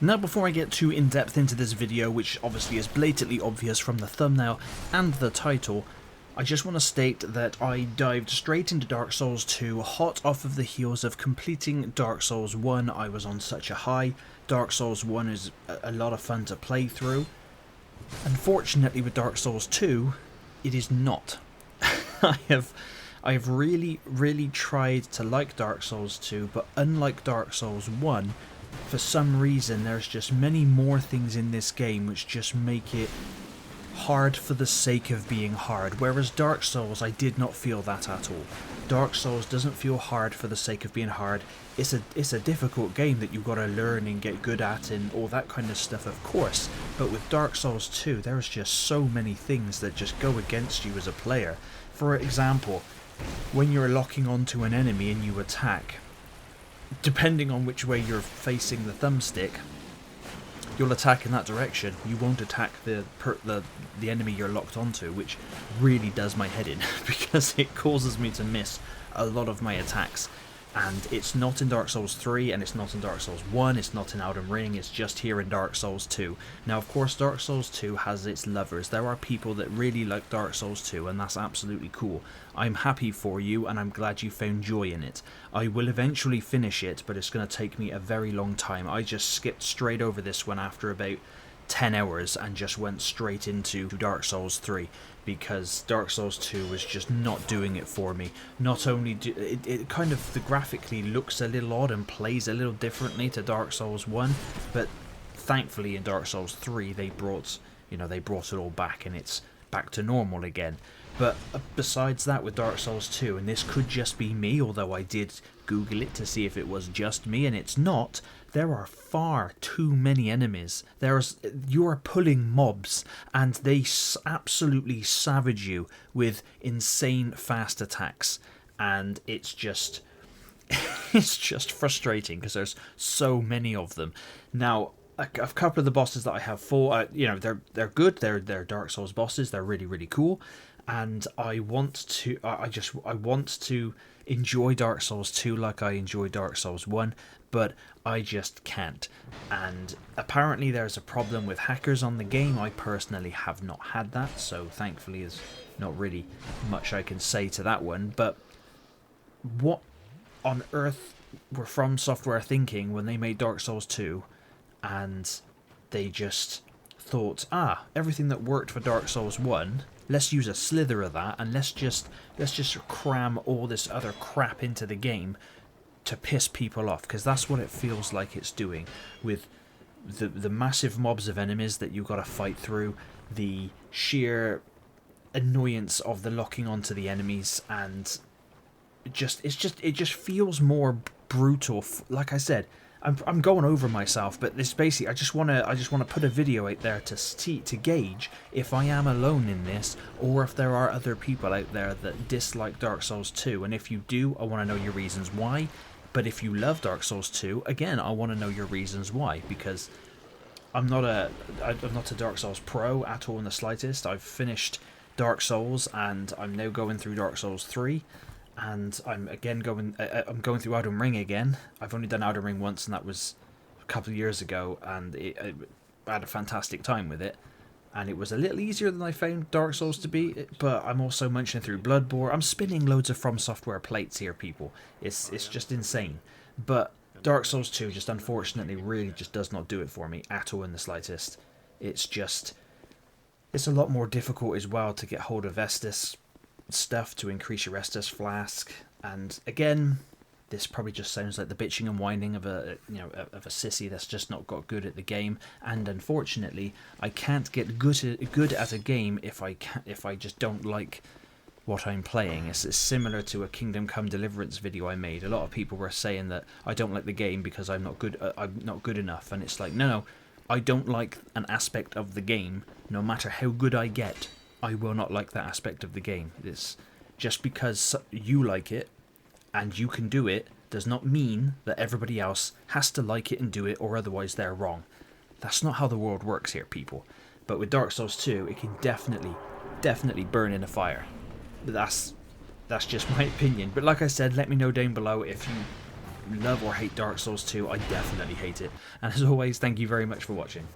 Now, before I get too in-depth into this video, which obviously is blatantly obvious from the thumbnail and the title, I just want to state that I dived straight into Dark Souls 2 hot off of the heels of completing Dark Souls 1. I was on such a high. Dark Souls 1 is a lot of fun to play through. Unfortunately, with Dark Souls 2, it is not. I have really tried to like Dark Souls 2, but unlike Dark Souls 1, for some reason there's just many more things in this game which just make it hard for the sake of being hard, whereas Dark Souls, I did not feel that at all. Dark Souls doesn't feel hard for the sake of being hard. It's a difficult game that you've got to learn and get good at and all that kind of stuff, of course, but with Dark Souls 2 there's just so many things that just go against you as a player. For example, when you're locking onto an enemy and you attack, depending on which way you're facing the thumbstick, you'll attack in that direction. You won't attack the enemy you're locked onto, which really does my head in because it causes me to miss a lot of my attacks. And it's not in Dark Souls 3, and it's not in Dark Souls 1, it's not in Elden Ring, it's just here in Dark Souls 2. Now, of course, Dark Souls 2 has its lovers. There are people that really like Dark Souls 2, and that's absolutely cool. I'm happy for you, and I'm glad you found joy in it. I will eventually finish it, but it's going to take me a very long time. I just skipped straight over this one after about 10 hours and just went straight into Dark Souls 3 because Dark Souls 2 was just not doing it for me. Not only do it kind of graphically looks a little odd and plays a little differently to Dark Souls 1, but thankfully in Dark Souls 3 they brought it all back and it's back to normal again. But besides that, with Dark Souls 2, and this could just be me, although I did Google it to see if it was just me, and it's not, there are far too many enemies. You are pulling mobs, and they absolutely savage you with insane fast attacks, and it's just frustrating because there's so many of them. Now, a couple of the bosses that I have fought, they're good. They're Dark Souls bosses. They're really cool. And I want to enjoy Dark Souls 2 like I enjoy Dark Souls 1, but I just can't. And apparently there's a problem with hackers on the game. I personally have not had that, so thankfully there's not really much I can say to that one. But what on earth were From Software thinking when they made Dark Souls 2 and they just thought, everything that worked for Dark Souls 1, let's use a slither of that and let's just cram all this other crap into the game to piss people off, because that's what it feels like it's doing with the massive mobs of enemies that you've got to fight through, the sheer annoyance of the locking onto the enemies, and it just feels more brutal. Like I said, I'm going over myself, but this basically I just want to put a video out there to gauge if I am alone in this or if there are other people out there that dislike Dark Souls 2, and if you do, I want to know your reasons why. But if you love Dark Souls 2, again, I want to know your reasons why, because I'm not a Dark Souls pro at all in the slightest. I've finished Dark Souls and I'm now going through Dark Souls 3. And I'm going through Elden Ring again. I've only done Elden Ring once, and that was a couple of years ago, and I had a fantastic time with it. And it was a little easier than I found Dark Souls to be, but I'm also munching through Bloodborne. I'm spinning loads of From Software plates here, people. It's just insane. But Dark Souls 2 just unfortunately really just does not do it for me at all in the slightest. It's a lot more difficult as well to get hold of Estus stuff to increase your Estus flask, and again, this probably just sounds like the bitching and whining of a sissy that's just not got good at the game. And unfortunately, I can't get good at a game if I just don't like what I'm playing. It's similar to a Kingdom Come Deliverance video I made. A lot of people were saying that I don't like the game because I'm not good enough, and it's like, no, I don't like an aspect of the game, no matter how good I get, I will not like that aspect of the game. It's just because you like it and you can do it does not mean that everybody else has to like it and do it, or otherwise they're wrong. That's not how the world works here, people. But with Dark Souls 2, it can definitely burn in a fire. But that's just my opinion. But like I said, let me know down below if you love or hate Dark Souls 2. I definitely hate it. And as always, thank you very much for watching.